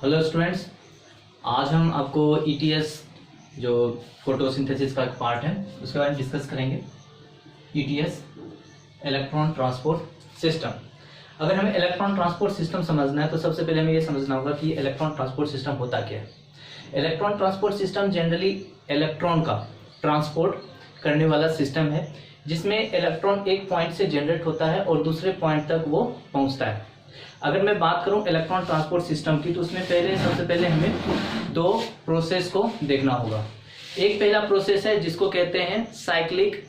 Hello students, आज हम आपको ईटीएस जो फोटोसिंथेसिस का एक पार्ट है उसके बारे में डिस्कस करेंगे। ETS electron transport system. अगर हमें इलेक्ट्रॉन ट्रांसपोर्ट सिस्टम समझना है तो सबसे पहले हमें ये समझना होगा कि इलेक्ट्रॉन ट्रांसपोर्ट सिस्टम होता क्या है। Electron transport system generally electron का ट्रांसपोर्ट करने वाला सिस्टम है जिसमें इलेक्ट्रॉन एक पॉइंट से जनरेट होता है और दूसरे पॉइंट तक वो पहुंचता है। अगर मैं बात करूं इलेक्ट्रॉन ट्रांसपोर्ट सिस्टम की तो उसमें सबसे पहले हमें दो प्रोसेस को देखना होगा। एक पहला प्रोसेस है जिसको कहते हैं साइक्लिक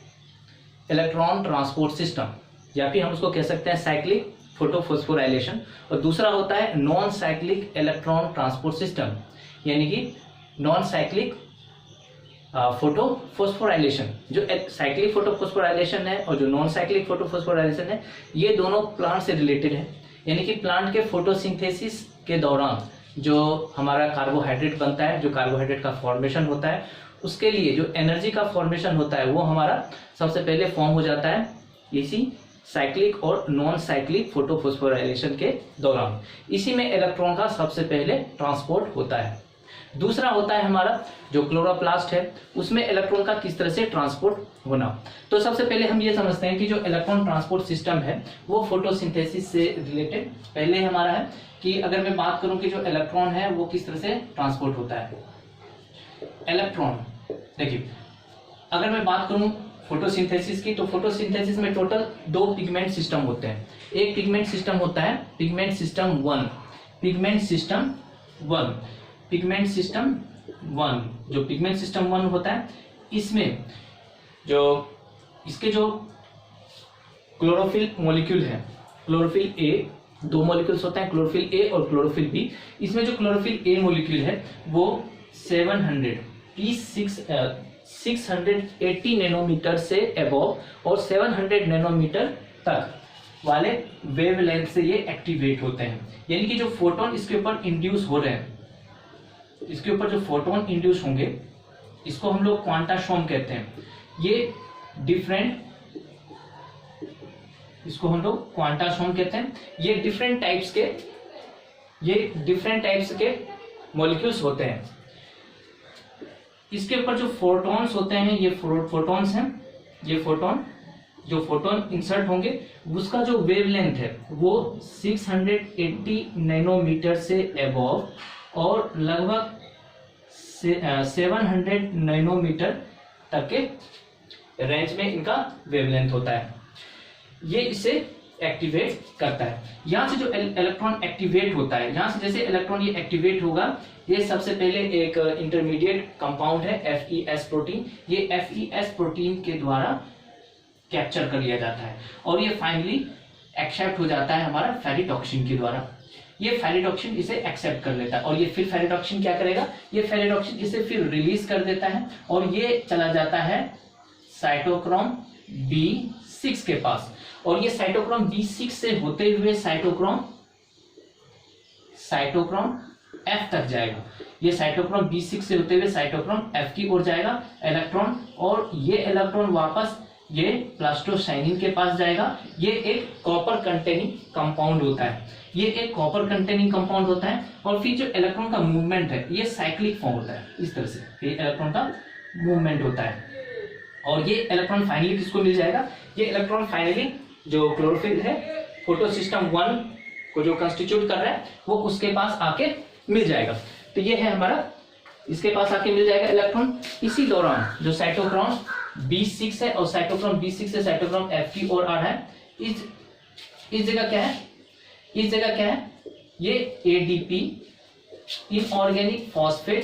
इलेक्ट्रॉन ट्रांसपोर्ट सिस्टम, या फिर हम उसको कह सकते हैं साइक्लिक फोटोफॉस्फोराइलेशन, और दूसरा होता है non cyclic electron transport system, यानी कि नॉन साइक्लिक फोटोफॉस्फोराइलेशन। जो साइक्लिक फोटोफॉस्फोराइलेशन है और जो नॉन साइक्लिक फोटोफॉस्फोराइलेशन है ये दोनों प्लांट से रिलेटेड है, यानी कि प्लांट के फोटोसिंथेसिस के दौरान जो हमारा कार्बोहाइड्रेट बनता है, जो कार्बोहाइड्रेट का फॉर्मेशन होता है, उसके लिए जो एनर्जी का फॉर्मेशन होता है वो हमारा सबसे पहले फॉर्म हो जाता है इसी साइक्लिक और नॉन साइक्लिक फोटोफॉस्फोराइलेशन के दौरान। इसी में इलेक्ट्रॉन का सबसे पहले ट्रांसपोर्ट होता है। दूसरा होता है हमारा जो क्लोरोप्लास्ट है, उसमें इलेक्ट्रॉन का किस तरह से ट्रांसपोर्ट होना। तो सबसे पहले हम ये समझते हैं कि जो इलेक्ट्रॉन ट्रांसपोर्ट सिस्टम है वो फोटोसिंथेसिस से रिलेटेड पहले हमारा है कि अगर मैं बात करूं कि जो इलेक्ट्रॉन है वो किस तरह से ट्रांसपोर्ट होता है। इलेक्ट्रॉन देखिए, अगर मैं बात करूं फोटोसिंथेसिस की तो फोटोसिंथेसिस में टोटल दो पिगमेंट सिस्टम होते हैं। एक पिगमेंट सिस्टम होता है pigment system one, pigment system one, pigment system one. जो पिगमेंट सिस्टम वन होता है इसमें जो इसके जो क्लोरोफिल मॉलिक्यूल है, क्लोरोफिल ए, दो मॉलिक्यूल्स होते हैं, क्लोरोफिल ए और क्लोरोफिल बी। इसमें जो क्लोरोफिल ए मॉलिक्यूल है वो 680 नैनोमीटर से अबव और 700 नैनोमीटर तक वाले वेवलेंथ से ये एक्टिवेट होते हैं। यानी कि जो फोटोन इसके ऊपर इंड्यूस हो रहे हैं, इसके ऊपर जो फोटोन इंड्यूस होंगे इसको हम लोग क्वांटासोम कहते हैं। ये डिफरेंट, इसको हम लोग क्वांटासोम कहते हैं। ये डिफरेंट टाइप्स के मॉलिक्यूल्स होते हैं। इसके ऊपर जो फोटॉन्स होते हैं ये फोटॉन्स हैं। ये फोटोन, जो फोटोन इंसर्ट होंगे उसका जो वेवलेंथ है वो 680 नैनोमीटर से अबव और लगभग 700 नैनोमीटर तक के रेंज में इनका वेवलेंथ होता है। ये इसे एक्टिवेट करता है। यहाँ से जो इलेक्ट्रॉन एक्टिवेट होता है, यहाँ से जैसे इलेक्ट्रॉन ये एक्टिवेट होगा, ये सबसे पहले एक इंटरमीडिएट कंपाउंड है FeS प्रोटीन। ये FeS प्रोटीन के द्वारा कैप्चर कर लिया जाता है और ये फाइनली एक्सेप्ट हो जाता है हमारा फेरिडॉक्सिन के द्वारा। ये फेरिडॉक्सिन इसे एक्सेप्ट कर लेता है और ये फिर फेरिडॉक्सिन क्या करेगा, ये फेरिडॉक्सिन इसे फिर रिलीज कर देता है और ये चला जाता है साइटोक्रोम B6 के पास, और ये साइटोक्रोम B6 से होते हुए साइटोक्रोम F तक जाएगा। ये साइटोक्रोम B6 से होते हुए साइटोक्रोम F की ओर जाएगा इलेक्ट्रॉन, और ये इलेक्ट्रॉन वापस ये प्लास्टोसाइनिन के पास जाएगा। ये एक कॉपर कंटेनिंग कंपाउंड होता है, ये एक कॉपर कंटेनिंग कंपाउंड होता है। और फिर जो इलेक्ट्रॉन का मूवमेंट है ये साइक्लिक फॉर्म होता है, इस तरह से ये इलेक्ट्रॉन का मूवमेंट होता है। और ये इलेक्ट्रॉन फाइनली किसको मिल जाएगा, ये इलेक्ट्रॉन फाइनली जो क्लोरोफिल है फोटोसिस्टम वन को जो कंस्टिट्यूट कर रहा है वो उसके पास आके मिल जाएगा। तो ये है हमारा, इसके पास आके मिल जाएगा इलेक्ट्रॉन। इसी दौरान जो साइटोक्रोम B6 है और साइटोक्रोम B6 से साइटोक्रोम F की ओर आ रहा है, इस जगह क्या है, इस जगह क्या है, ये ADP इनऑर्गेनिक फॉस्फेट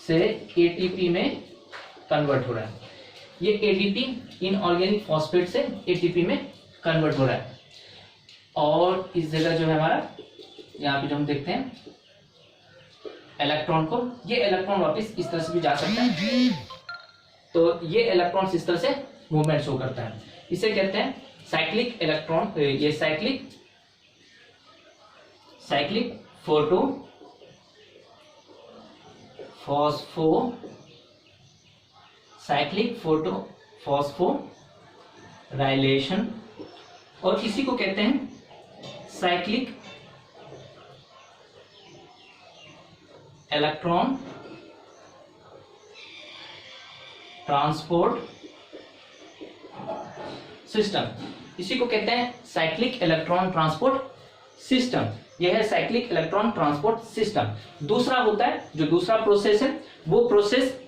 से ATP में कन्वर्ट हो रहा है। ये ADP इनऑर्गेनिक फॉस्फेट से ATP में कन्वर्ट हो रहा है। और इस जगह जो है हमारा, यहाँ पे जो हम देखते हैं इलेक्ट्रॉन को, ये इलेक्ट्रॉन वापस इस तरह से भी जा सकता है। तो ये इलेक्ट्रॉन इस तरह से मूवमेंट शो करता है। इसे कहते हैं साइक्लिक इलेक्ट्रॉन, ये साइक्लिक फोटोफॉस्फोराइलेशन, और इसी को कहते हैं साइक्लिक इलेक्ट्रॉन ट्रांसपोर्ट सिस्टम, इसी को कहते हैं साइक्लिक इलेक्ट्रॉन ट्रांसपोर्ट सिस्टम। यह है साइक्लिक इलेक्ट्रॉन ट्रांसपोर्ट सिस्टम। दूसरा होता है, जो दूसरा प्रोसेस है वो प्रोसेस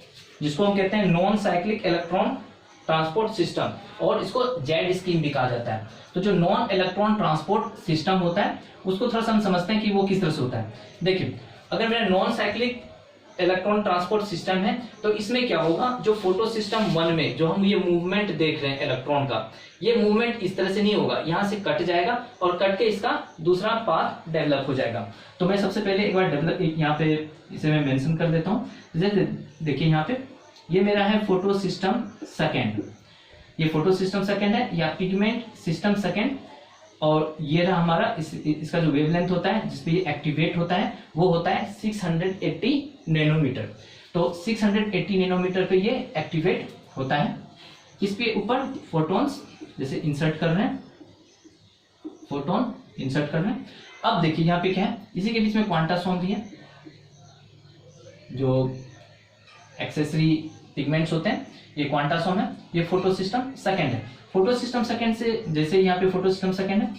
जिसको हम कहते हैं non cyclic electron transport system, और इसको जेड स्कीम भी कहा जाता है। तो जो नॉन इलेक्ट्रॉन ट्रांसपोर्ट सिस्टम होता है उसको थोड़ा सा हम समझते हैं कि वो किस तरह से होता है। देखिए, अगर मेरा non cyclic electron transport system है तो इसमें क्या होगा, जो फोटो सिस्टम 1 में जो हम ये मूवमेंट देख रहे हैं इलेक्ट्रॉन का, ये मूवमेंट इस तरह से नहीं होगा, यहां से कट जाएगा और कट के इसका दूसरा पाथ डेवलप हो जाएगा। तो मैं सबसे पहले एक बार डेवलप यहाँ पे इसे मैं मेंशन कर देता हूँ। जैसे देखिए यहाँ पे ये मेरा है फोटो सिस्टम सेकेंड, ये फोटो सिस्टम सेकेंड है या पिगमेंट सिस्टम सेकेंड, और ये रहा हमारा इसका जो वेवलेंथ होता है जिसपे ये एक्टिवेट होता है वो होता है 680 नैनोमीटर। तो 680 नैनोमीटर पे ये एक्टिवेट होता है। इसके ऊपर फोटॉन्स जैसे इंसर्ट कर रहे हैं, फोटोन इंसर्ट कर रहे हैं। अब देखिए यहाँ पे क्या है, इसी के बीच में क्वांटासोम भी है, जो एक्सेसरी पिगमेंट्स होते हैं, ये क्वांटासोम है, ये फोटो सिस्टम सेकेंड है। फोटो सिस्टम सेकेंड से जैसे यहाँ पे फोटो सिस्टम सेकेंड है,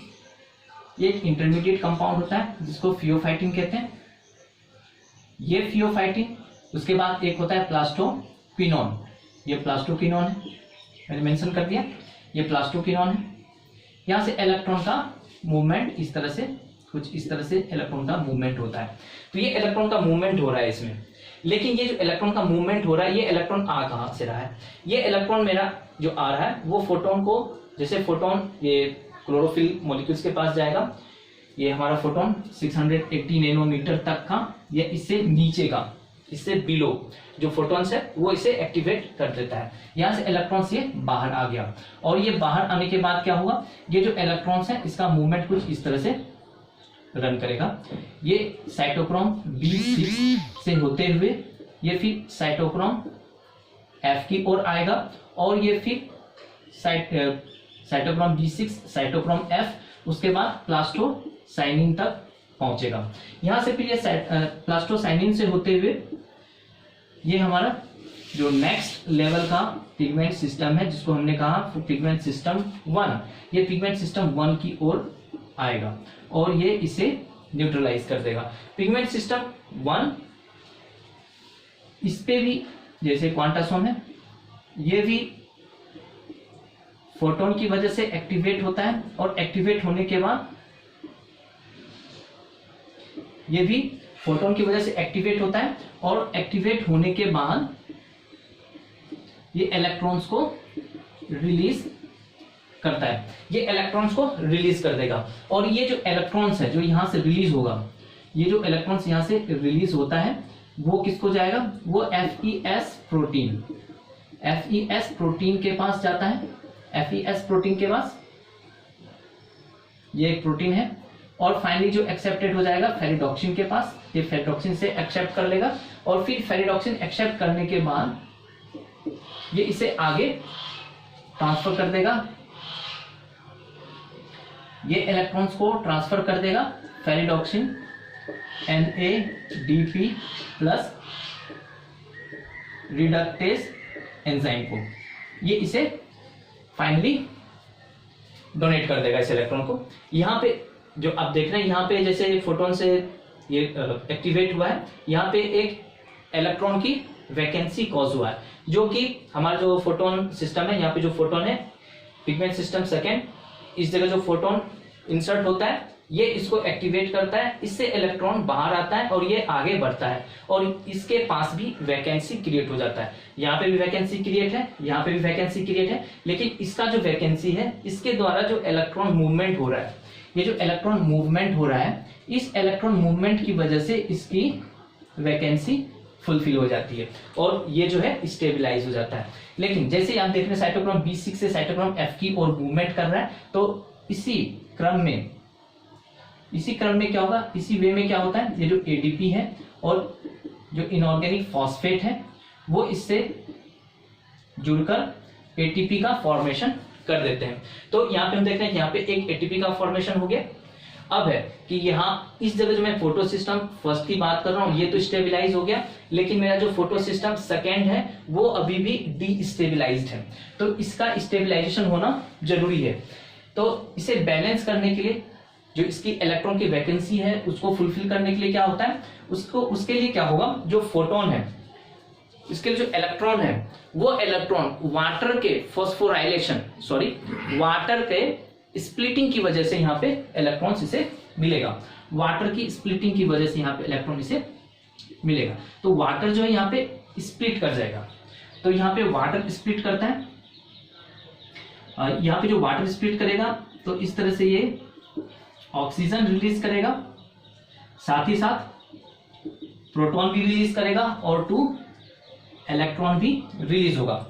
ये एक इंटरमीडिएट कंपाउंड होता है जिसको फियोफाइटिन कहते हैं, ये फियोफाइटिन। उसके बाद एक होता है प्लास्टोक्विनोन, ये प्लास्टोक्विनोन है, मैंने मेंशन कर दिया, ये प्लास्टोक्विनोन है। यहाँ से इलेक्ट्रॉन का मूवमेंट इस तरह से, कुछ इस तरह से इलेक्ट्रॉन का मूवमेंट होता है। तो ये इलेक्ट्रॉन का मूवमेंट हो रहा है इसमें, लेकिन ये जो इलेक्ट्रॉन का मूवमेंट हो रहा है, ये इलेक्ट्रॉन आ कहाँ से रहा है, ये इलेक्ट्रॉन मेरा जो आ रहा है वो फोटोन को, जैसे फोटोन ये क्लोरोफिल मॉलिक्यूल्स के पास जाएगा, ये हमारा फोटोन 680 नैनोमीटर तक का, ये इससे नीचे का, इससे बिलो जो फोटॉन्स है वो इसे एक्टिवेट कर देता है। यहाँ से इलेक्ट्रॉन्स ये बाहर आ गया, और ये बाहर आने के बाद क्या हुआ, ये जो इलेक्ट्रॉन्स है इसका मूवमेंट कुछ इस तरह से रन करेगा। ये साइटोक्रोम B6 से होते हुए ये फिर साइटोक्रोम F की ओर आएगा, और ये फिर साइटोक्रोम B6 साइटोक्रोम F, उसके बाद प्लास्टोसाइनिन तक पहुंचेगा। यहां से फिर ये प्लास्टोसाइनिन से होते हुए ये हमारा जो नेक्स्ट लेवल का पिगमेंट सिस्टम है जिसको हमने कहा पिगमेंट सिस्टम 1, ये पिगमेंट सिस्टम 1 की ओर आएगा और ये इसे न्यूट्रलाइज कर देगा। पिगमेंट सिस्टम 1 इस पे भी जैसे क्वांटासोम है, ये भी फोटोन की वजह से एक्टिवेट होता है, और एक्टिवेट होने के बाद ये भी फोटोन की वजह से एक्टिवेट होता है, और एक्टिवेट होने के बाद ये इलेक्ट्रॉन्स को रिलीज करता है, ये इलेक्ट्रॉन्स को रिलीज कर देगा। और ये जो इलेक्ट्रॉन्स है जो यहां से रिलीज होगा, ये जो इलेक्ट्रॉन्स यहां से रिलीज होता है वो किसको जाएगा, वो FES प्रोटीन, FES प्रोटीन के पास जाता है। FES प्रोटीन के पास ये एक प्रोटीन है, और फाइनली जो एक्सेप्टेड हो जाएगा फेरिडॉक्सिन के पास, ये फेरिडॉक्सिन से एक्सेप्ट कर लेगा, और फिर फेरिडॉक्सिन एक्सेप्ट करने के बाद ये इसे आगे ट्रांसफर कर देगा, ये इलेक्ट्रॉन्स को ट्रांसफर कर देगा ferredoxin NADP plus reductase enzyme को, ये इसे फाइनली डोनेट कर देगा इस इलेक्ट्रॉन को। यहाँ पे जो आप देख रहे हैं, यहाँ पे जैसे फोटोन से ये एक्टिवेट हुआ है, यहाँ पे एक इलेक्ट्रॉन की वैकेंसी कॉज हुआ है, जो कि हमारा जो फोटोन सिस्टम है, यहाँ पे जो फोटोन है पिगमेंट सिस्टम सेकेंड, इस जगह जो फोटोन इंसर्ट होता है ये इसको एक्टिवेट करता है, इससे इलेक्ट्रॉन बाहर आता है और ये आगे बढ़ता है, और इसके पास भी वैकेंसी क्रिएट हो जाता है। यहाँ पे भी वैकेंसी क्रिएट है, यहाँ पे भी वैकेंसी क्रिएट है, लेकिन इसका जो वैकेंसी है इसके द्वारा जो इलेक्ट्रॉन मूवमेंट हो रहा है, ये जो इलेक्ट्रॉन मूवमेंट हो रहा है, इस इलेक्ट्रॉन मूवमेंट की वजह से इसकी वैकेंसी फुलफिल हो जाती है और ये जो है स्टेबलाइज हो जाता है। लेकिन जैसे आप देख रहे हैं साइटोक्रोम B6 से साइटोक्रोम F की ओर मूवमेंट कर रहा है, तो इसी क्रम में क्या होगा, इसी वे में क्या होता है, ये जो ADP है और जो इनऑर्गेनिक फॉस्फेट है वो इससे जुड़कर ATP का फॉर्मेशन कर देते हैं। तो यहाँ पे हम देख रहे हैं यहाँ पे एक ATP का फॉर्मेशन हो गया, अब है कि यहाँ इस जगह जो मैं फोटो सिस्टम फर्स्ट की बात कर रहा हूँ ये तो स्टेबिलाईज हो गया, लेकिन मेरा जो फोटो सिस्टम सेकेंड है वो अभी भी डीस्टेबिलाईज्ड है, तो इसका स्टेबिलाईजेशन होना जरूरी है। तो इसे बैलेंस करने के लिए जो इसकी इलेक्ट्रॉन की वैकेंसी है उसको फुलफिल करने के लिए क्या होता है, उसके लिए क्या होगा, जो फोटोन है इसके जो इलेक्ट्रॉन है वो इलेक्ट्रॉन वाटर के फॉस्फोराइलेशन वाटर के स्प्लिटिंग की वजह से यहाँ पे इलेक्ट्रॉन्स इसे मिलेगा, वाटर की स्प्लिटिंग की वजह से यहाँ पे इलेक्ट्रॉन इसे मिलेगा। तो वाटर जो है यहाँ पे स्प्लिट कर जाएगा, तो यहाँ पे वाटर स्प्लिट करता है, यहाँ पे जो वाटर स्प्लिट करेगा तो इस तरह से ये ऑक्सीजन रिलीज करेगा, साथ ही साथ प्रोटॉन भी रिलीज करेगा और 2 इलेक्ट्रॉन भी रिलीज होगा,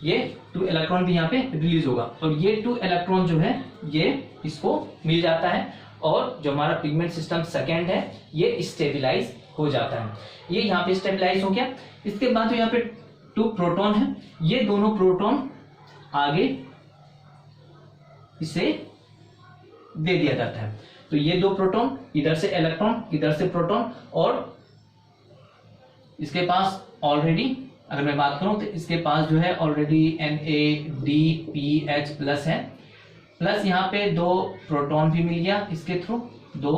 ये 2 इलेक्ट्रॉन भी यहाँ पे रिलीज होगा, और ये 2 इलेक्ट्रॉन जो है ये इसको मिल जाता है, और जो हमारा पिगमेंट सिस्टम सेकेंड है ये स्टेबिलाईज हो जाता है, ये यहाँ पे स्टेबिलाईज हो गया। इसके बाद जो यहाँ पे 2 प्रोटॉन है, ये दोनों प्रोटॉन आगे इसे दे दिया जाता है, तो ये 2 प्रोटॉन, इधर से इलेक्ट्रॉन इधर से प्रोटॉन, और इसके पास ऑलरेडी अगर मैं बात करूं तो इसके पास जो है ऑलरेडी NADPH प्लस है, प्लस यहाँ पे 2 प्रोटॉन भी मिल गया, इसके थ्रू 2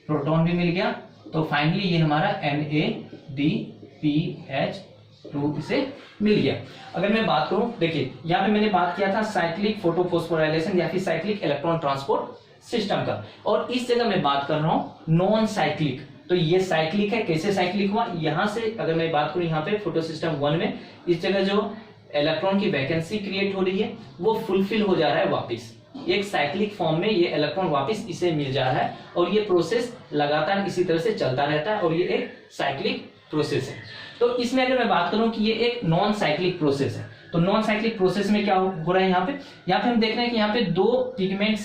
प्रोटॉन भी मिल गया, तो फाइनली ये हमारा NADPH2 इसे मिल गया। अगर मैं बात करूं, देखिए यहाँ पे मैंने बात किया था साइक्लिक फोटोफॉस्फोराइलेशन या फिर साइक्लिक इलेक्ट्रॉन ट्रांसपोर्ट सिस्टम का, और इस जगह मैं बात कर रहा हूं नॉन साइक्लिक। तो ये साइक्लिक है, कैसे साइक्लिक हुआ, यहां से अगर मैं बात करूं यहाँ पे फोटो सिस्टम 1 में इस जगह जो इलेक्ट्रॉन की वैकेंसी क्रिएट हो रही है वो फुलफिल हो जा रहा है वापस, एक साइक्लिक फॉर्म में ये इलेक्ट्रॉन वापस इसे मिल जा रहा है, और ये प्रोसेस लगातार इसी तरह से चलता रहता है, और ये एक साइक्लिक प्रोसेस है। तो इसमें अगर मैं बात करूं कि ये एक नॉन साइक्लिक प्रोसेस है, तो नॉन साइक्लिक प्रोसेस में क्या हो रहा है, यहाँ पे हम देख रहे हैं कि यहाँ पे 2 पिगमेंट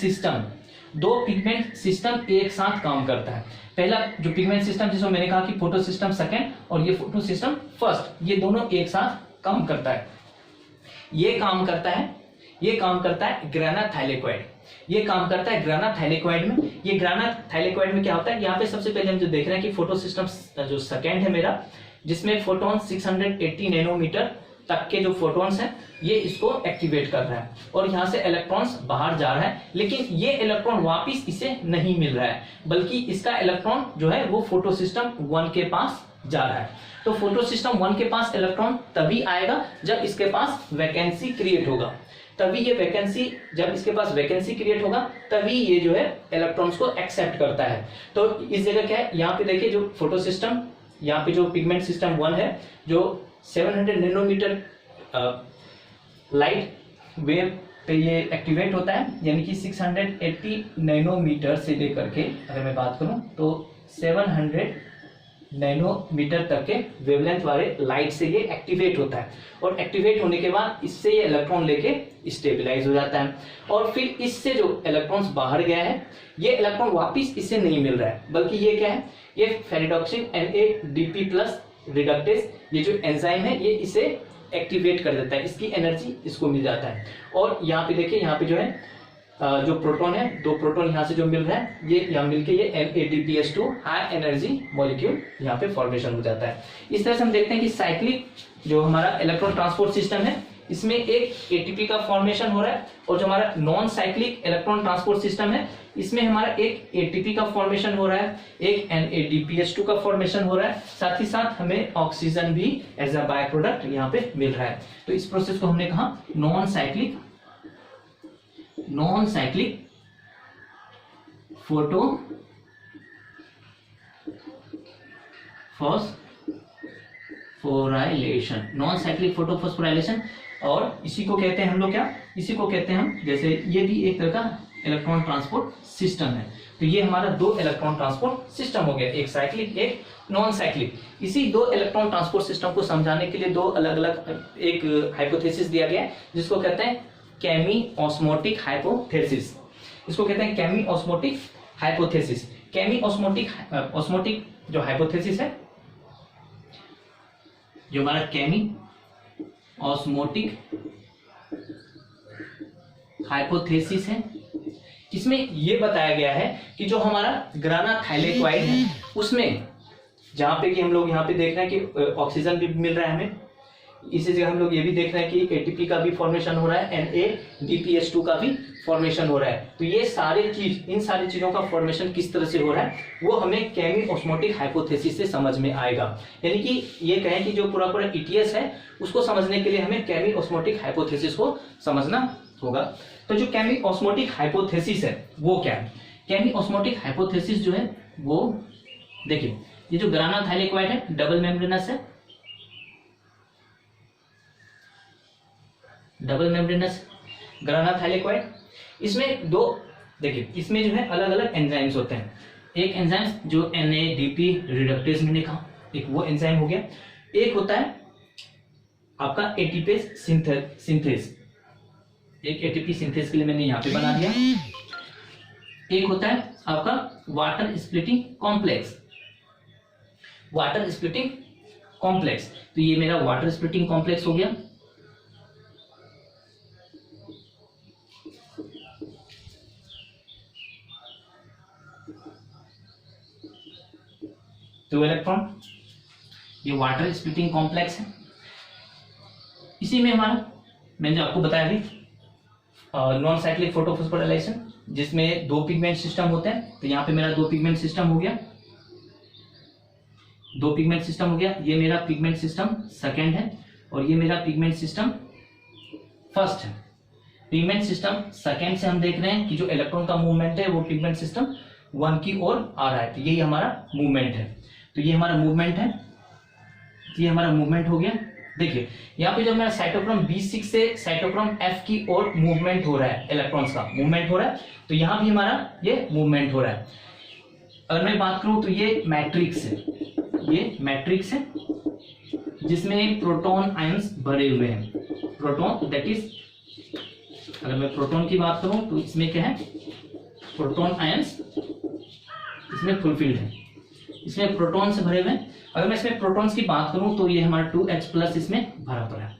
सिस्टम एक साथ काम करता है। पहला जो पिगमेंट सिस्टम जिसको मैंने कहा कि फोटो सिस्टम सेकेंड और ये फोटो सिस्टम फर्स्ट, ये दोनों एक साथ काम करता है। ये काम करता है ग्राना थाइलेकोइड, ये काम करता है ग्राना थाइलेकोइड में। ये ग्राना थाइलेकोइड में क्या होता है, यहाँ पे सबसे पहले हम जो देख रहे हैं कि फोटो सिस्टम जो सेकेंड है मेरा, जिसमें फोटोन 680 नैनोमीटर तक के जो फोटॉन्स हैं ये इसको एक्टिवेट कर रहा है, और यहाँ से इलेक्ट्रॉन्स बाहर जा रहा है, लेकिन ये इलेक्ट्रॉन वापस इसे नहीं मिल रहा है, बल्कि इसका इलेक्ट्रॉन जो है वो फोटो सिस्टम 1 के पास जा रहा है। तो फोटो सिस्टम 1 के पास इलेक्ट्रॉन तभी आएगा जब इसके पास वैकेंसी क्रिएट होगा, तभी ये वैकेंसी, जब इसके पास वैकेंसी क्रिएट होगा तभी ये जो है इलेक्ट्रॉन्स को एक्सेप्ट करता है। तो इस जगह क्या है, यहाँ पे देखिए जो फोटो सिस्टम, यहाँ पे जो पिगमेंट सिस्टम 1 है जो 700 नैनोमीटर लाइट वेव पे ये एक्टिवेट होता है, यानी कि 680 नैनोमीटर से लेकर के अगर मैं बात करूं तो 700 नैनोमीटर तक के वेवलेंथ वाले लाइट से ये एक्टिवेट होता है, और एक्टिवेट होने के बाद इससे ये इलेक्ट्रॉन लेके स्टेबलाइज हो जाता है, और फिर इससे जो इलेक्ट्रॉन्स बाहर गया है ये इलेक्ट्रॉन वापिस इसे नहीं मिल रहा है, बल्कि ये क्या है, ये फेरिडॉक्सिन NADP प्लस रिडक्टेज, ये जो एंजाइम है ये इसे एक्टिवेट कर देता है, इसकी एनर्जी इसको मिल जाता है। और यहाँ पे देखिए, यहाँ पे जो है जो प्रोटॉन है, 2 प्रोटॉन यहाँ से जो मिल रहा है ये यहाँ मिलके ये NADPH2 हाई एनर्जी मॉलिक्यूल यहाँ पे फॉर्मेशन हो जाता है। इस तरह से हम देखते हैं कि साइक्लिक जो हमारा इलेक्ट्रॉन ट्रांसपोर्ट सिस्टम है इसमें एक ATP का फॉर्मेशन हो रहा है, और जो हमारा non cyclic electron transport system है इसमें हमारा एक ATP का फॉर्मेशन हो रहा है, एक NADPH2 का फॉर्मेशन हो रहा है, साथ ही साथ हमें ऑक्सीजन भी एज अ बाय प्रोडक्ट यहाँ पे मिल रहा है। तो इस प्रोसेस को हमने कहा non cyclic photo phosphorylation, non cyclic photophosphorylation. और इसी को कहते हैं हम लोग क्या, इसी को कहते हैं हम, जैसे ये भी एक तरह का इलेक्ट्रॉन ट्रांसपोर्ट सिस्टम है, तो ये हमारा 2 इलेक्ट्रॉन ट्रांसपोर्ट सिस्टम हो गया, एक साइक्लिक एक नॉन साइक्लिक। इसी 2 इलेक्ट्रॉन ट्रांसपोर्ट सिस्टम को समझाने के लिए 2 अलग अलग एक हाइपोथेसिस दिया गया है, जिसको कहते हैं केमी ऑस्मोटिक हाइपोथेसिस। इसको कहते हैं केमी ऑस्मोटिक हाइपोथेसिस। केमी ऑस्मोटिक जो हाइपोथेसिस है, जो हमारा केमी ऑस्मोटिक हाइपोथेसिस है, इसमें ये बताया गया है कि जो हमारा ग्राना थाइलेक्वाइड है उसमें जहाँ पे कि हम लोग यहाँ पे देख रहे हैं कि ऑक्सीजन भी मिल रहा है हमें, इसी जगह हम लोग ये भी देख रहे हैं कि एटीपी का भी फॉर्मेशन हो रहा है, NADPH2 का भी फॉर्मेशन हो रहा है। तो ये सारे चीज, इन सारी चीजों का फॉर्मेशन किस तरह से हो रहा है वो हमें केमी ऑस्मोटिक हाइपोथेसिस से समझ में आएगा। यानी कि ये कहें कि जो पूरा पूरा ETS है उसको समझने के लिए हमें केमी ऑस्मोटिक हाइपोथेसिस को समझना होगा। तो जो केमी ऑस्मोटिक हाइपोथेसिस है वो क्या है? केमी ऑस्मोटिक हाइपोथेसिस जो है वो देखिए, ये जो ग्राना थाइलेक्वाइड है डबल मेम्ब्रेनस है, डबल मेम्ब्रेनस ग्राना थाइलेक्वाइड। इसमें दो देखिए, इसमें जो है अलग अलग एंजाइम्स होते हैं। एक एंजाइम जो NADP रिडक्टेज मैंने कहा, एक वो एंजाइम हो गया। एक होता है आपका एटीपेज सिंथेज, एक एटीपी सिंथेज के लिए मैंने यहां पे बना दिया। एक होता है आपका water splitting complex, water splitting complex. तो ये मेरा वाटर स्प्लिटिंग कॉम्प्लेक्स हो गया। तो इलेक्ट्रॉन, ये वाटर स्प्लिटिंग कॉम्प्लेक्स है। इसी में हमारा, मैंने जो आपको बताया अभी, नॉन साइक्लिक फोटोफॉस्फोराइलेशन जिसमें दो पिगमेंट सिस्टम होते हैं। तो यहाँ पे मेरा दो पिगमेंट सिस्टम हो गया, दो पिगमेंट सिस्टम हो गया। ये मेरा पिगमेंट सिस्टम सेकेंड है और ये मेरा पिगमेंट सिस्टम फर्स्ट है। पिगमेंट सिस्टम सेकेंड से हम देख रहे हैं कि जो इलेक्ट्रॉन का मूवमेंट है वो पिगमेंट सिस्टम 1 की ओर आ रहा है। तो यही हमारा मूवमेंट है। तो ये हमारा मूवमेंट है, ये हमारा मूवमेंट हो गया। देखिए यहाँ पे जो मेरा साइटोक्रोम B6 से साइटोक्रोम F की ओर मूवमेंट हो रहा है, इलेक्ट्रॉन्स का मूवमेंट हो रहा है। तो यहाँ भी हमारा ये मूवमेंट हो रहा है। अगर मैं बात करूं तो ये मैट्रिक्स है, ये मैट्रिक्स है जिसमें प्रोटॉन आयंस भरे हुए हैं। प्रोटॉन दैट इज, अगर मैं प्रोटॉन की बात करूं तो इसमें क्या है, प्रोटॉन आयंस इसमें फुलफिल्ड है, इसमें प्रोटॉन से भरे हुए हैं। अगर मैं इसमें प्रोटॉन्स की बात करूं तो ये हमारा 2H+ इसमें भरा पड़ा है।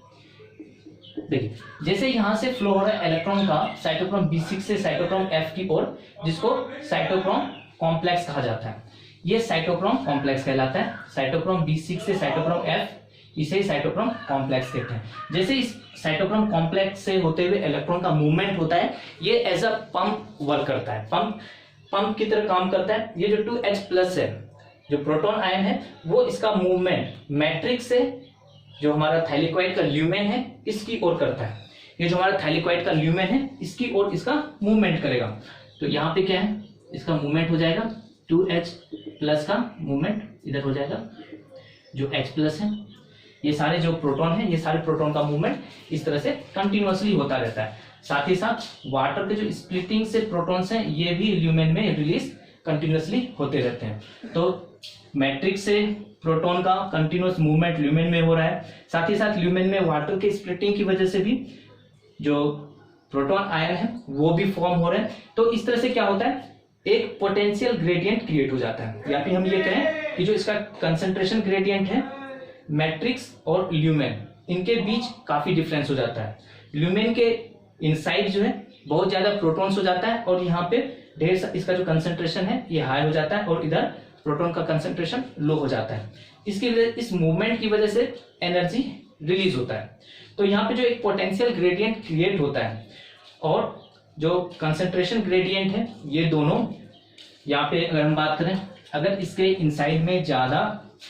देखिए जैसे यहां से फ्लो हो रहा है इलेक्ट्रॉन का साइटोक्रोम B6 से साइटोक्रोम F की ओर, जिसको साइटोक्रोम कॉम्प्लेक्स कहा जाता है। ये साइटोक्रोम कॉम्प्लेक्स कहलाता है। साइटोक्रोम B6 से साइटोक्रोम F, इसे साइटोक्रोम कॉम्प्लेक्स कहते हैं। जैसे इस साइटोक्रोम कॉम्प्लेक्स से होते हुए इलेक्ट्रॉन का मूवमेंट होता है, ये एज अ पंप वर्क करता है, पंप की तरह काम करता है। ये जो 2H+ है, जो प्रोटॉन आयन है, वो इसका मूवमेंट मैट्रिक्स से जो हमारा थाइलेक्वाइड का ल्यूमेन है इसकी ओर करता है। ये जो हमारा थाइलेक्वाइड का ल्यूमेन है इसकी ओर इसका मूवमेंट करेगा। तो यहाँ पे क्या है, इसका मूवमेंट हो जाएगा 2H+ का मूवमेंट इधर हो जाएगा। जो H+ है, ये सारे जो प्रोटॉन है, ये सारे प्रोटॉन का मूवमेंट इस तरह से कंटिन्यूअसली होता रहता है। साथ ही साथ वाटर के जो स्प्लिटिंग से प्रोटॉन्स हैं, ये भी ल्यूमेन में रिलीज कंटिन्यूअसली होते रहते हैं। तो मैट्रिक्स से प्रोटॉन का कंटिन्यूअस मूवमेंट ल्यूमेन में हो रहा है। साथ ही साथ ल्यूमेन में वाटर के स्प्लिटिंग की वजह से भी जो प्रोटॉन आयन है वो भी फॉर्म हो रहे हैं। तो इस तरह से क्या होता है, एक पोटेंशियल ग्रेडियंट क्रिएट हो जाता है। या फिर हम ये कहें कि जो इसका कंसंट्रेशन ग्रेडियंट है मैट्रिक्स और ल्यूमेन, इनके बीच काफी डिफरेंस हो जाता है। ल्यूमेन के इनसाइड जो है बहुत ज्यादा प्रोटॉन्स हो जाता है और यहाँ पे ढेर इसका जो कंसंट्रेशन है ये हाई हो जाता है और इधर प्रोटॉन का कंसंट्रेशन लो हो जाता है। इसकी वजह, इस मूवमेंट की वजह से एनर्जी रिलीज होता है। तो यहाँ पे जो एक पोटेंशियल ग्रेडियंट क्रिएट होता है और जो कंसंट्रेशन ग्रेडियंट है, ये दोनों यहाँ पे अगर हम बात करें, अगर इसके इनसाइड में ज्यादा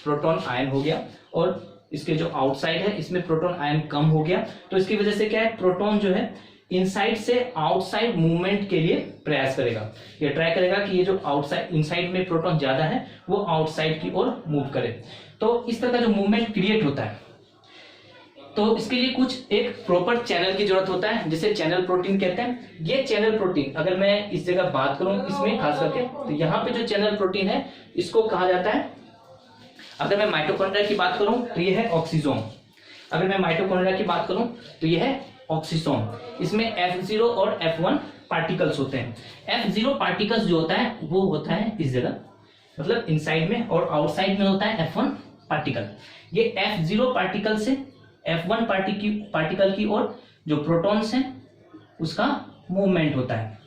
प्रोटॉन आयन हो गया और इसके जो आउटसाइड है इसमें प्रोटॉन आयन कम हो गया, तो इसकी वजह से क्या है, प्रोटॉन जो है इनसाइड से आउटसाइड मूवमेंट के लिए प्रयास करेगा। ये ट्राई करेगा कि ये जो आउटसाइड, इनसाइड में प्रोटॉन ज्यादा है वो आउटसाइड की ओर मूव करे। तो इस तरह का जो मूवमेंट क्रिएट होता है, तो इसके लिए कुछ एक प्रॉपर चैनल की जरूरत होता है, जिसे चैनल प्रोटीन कहते हैं। ये चैनल प्रोटीन, अगर मैं इस जगह बात करूं इसमें खास करके, तो यहाँ पे जो चैनल प्रोटीन है इसको कहा जाता है, अगर मैं माइटोकॉन्ड्रिया की बात करूं तो ये है ऑक्सीसोम। अगर मैं माइटोकॉन्ड्रिया की बात करूं तो ये है ऑक्सीसोम। इसमें F0 और F1 पार्टिकल्स होते हैं। F0 पार्टिकल्स जो होता है वो होता है इस जगह, मतलब इनसाइड में, और आउटसाइड में होता है F1 पार्टिकल। ये F0 पार्टिकल से F1 पार्टिकल की ओर जो प्रोटॉन्स हैं उसका मूवमेंट होता है।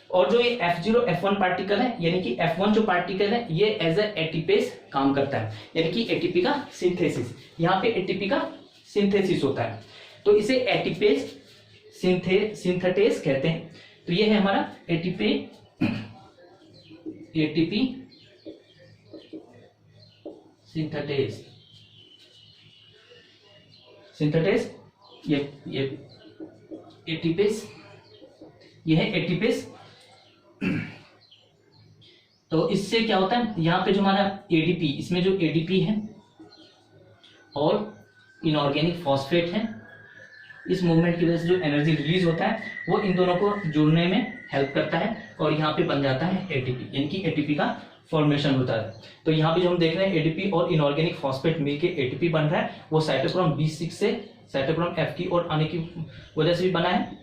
और जो ये F0 F1 पार्टिकल है, यानी कि F1 जो पार्टिकल है ये एज ए एटीपेस काम करता है, यानी कि एटीपी का सिंथेसिस, यहाँ पे एटीपी का सिंथेसिस होता है, तो इसे एटीपेस सिंथेटेस कहते हैं। तो ये है हमारा एटीपी सिंथेटेस ये एटीपेस, ये है एटीपेस। तो इससे क्या होता है, यहाँ पे जो हमारा एडीपी, इसमें जो एडीपी है और इनऑर्गेनिक फॉस्फेट है, इस मूवमेंट की वजह से जो एनर्जी रिलीज होता है वो इन दोनों को जुड़ने में हेल्प करता है और यहाँ पे बन जाता है एटीपी, यानी कि एटीपी का फॉर्मेशन होता है। तो यहाँ पे जो हम देख रहे हैं एडीपी और इनऑर्गेनिक फॉस्फेट मिलके एटीपी बन रहा है, वो साइटोक्रोम B6 से साइटोक्रोम F की ओर आने की वजह से भी बना है।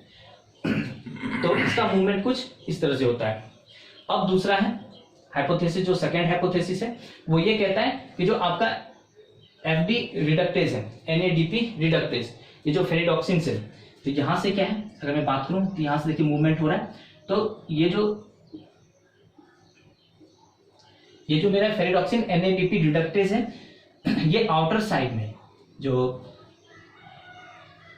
तो इसका मूवमेंट कुछ इस तरह से होता है। अब दूसरा है हाइपोथेसिस, जो सेकेंड हाइपोथेसिस है वो ये कहता है कि जो आपका FD रिडक्टेज है, NADP रिडक्टेज, ये जो फेरिडॉक्सिन है, तो यहाँ से क्या है, अगर मैं बात करूं तो यहाँ से देखिए मूवमेंट हो रहा है। तो ये जो मेरा फेरिडॉक्सिन NADP रिडक्टेज है, ये आउटर साइड में जो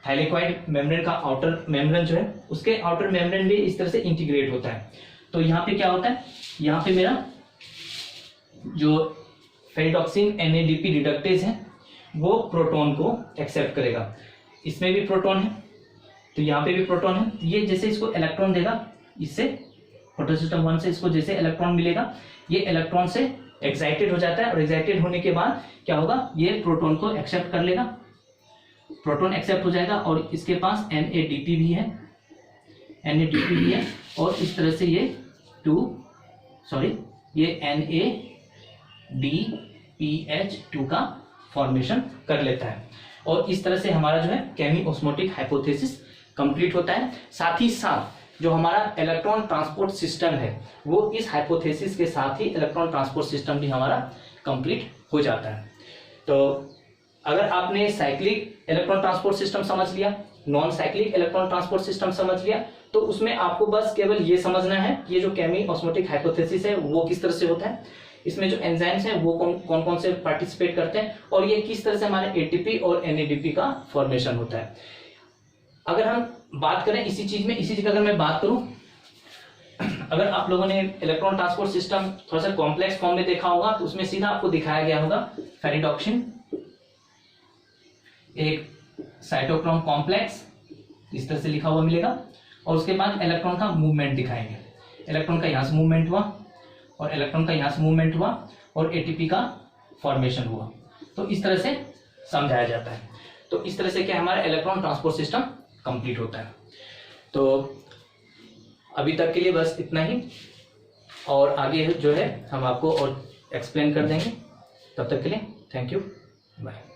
थाइलेक्वाइड मेम्ब्रेन का आउटर मेम्ब्रेन जो है, उसके आउटर मेम्ब्रेन भी इस तरह से इंटीग्रेट होता है। तो यहाँ पे क्या होता है, यहाँ पे मेरा जो फेरिडॉक्सिन NADP रिडक्टेज है वो प्रोटॉन को एक्सेप्ट करेगा। इसमें भी प्रोटॉन है, तो यहाँ पे भी प्रोटॉन है, ये जैसे इसको इलेक्ट्रॉन देगा, इससे फोटोसिस्टम 1 से इसको जैसे इलेक्ट्रॉन मिलेगा, ये इलेक्ट्रॉन से एक्साइटेड हो जाता है और एक्साइटेड होने के बाद क्या होगा, ये प्रोटॉन को एक्सेप्ट कर लेगा, प्रोटॉन एक्सेप्ट हो जाएगा और इसके पास NADP भी है और इस तरह से ये NADPH2 का फॉर्मेशन कर लेता है। और इस तरह से हमारा जो है केमी ऑस्मोटिक हाइपोथेसिस कंप्लीट होता है। साथ ही साथ जो हमारा इलेक्ट्रॉन ट्रांसपोर्ट सिस्टम है वो इस हाइपोथेसिस के साथ ही इलेक्ट्रॉन ट्रांसपोर्ट सिस्टम भी हमारा कंप्लीट हो जाता है। तो अगर आपने साइक्लिक इलेक्ट्रॉन ट्रांसपोर्ट सिस्टम समझ लिया, non cyclic electron transport system समझ लिया, तो उसमें आपको बस केवल ये समझना है कि ये जो केमी ऑस्मोटिक हाइपोथेसिस है वो किस तरह से होता है, इसमें जो एंजाइम्स हैं वो कौन कौन से पार्टिसिपेट करते हैं और ये किस तरह से हमारे एटीपी और NADP का फॉर्मेशन होता है। अगर हम बात करें इसी चीज की अगर मैं बात करूं, अगर आप लोगों ने इलेक्ट्रॉन ट्रांसपोर्ट सिस्टम थोड़ा सा कॉम्प्लेक्स फॉर्म में देखा होगा तो उसमें सीधा आपको दिखाया गया होगा फेरिडॉक्सिन, एक साइटोक्रोम कॉम्प्लेक्स इस तरह से लिखा हुआ मिलेगा और उसके बाद इलेक्ट्रॉन का मूवमेंट दिखाएंगे, इलेक्ट्रॉन का यहाँ से मूवमेंट हुआ और इलेक्ट्रॉन का यहाँ से मूवमेंट हुआ और एटीपी का फॉर्मेशन हुआ। तो इस तरह से समझाया जाता है। तो इस तरह से क्या हमारा इलेक्ट्रॉन ट्रांसपोर्ट सिस्टम कंप्लीट होता है। तो अभी तक के लिए बस इतना ही, और आगे जो है हम आपको और एक्सप्लेन कर देंगे। तब तक के लिए थैंक यू, बाय।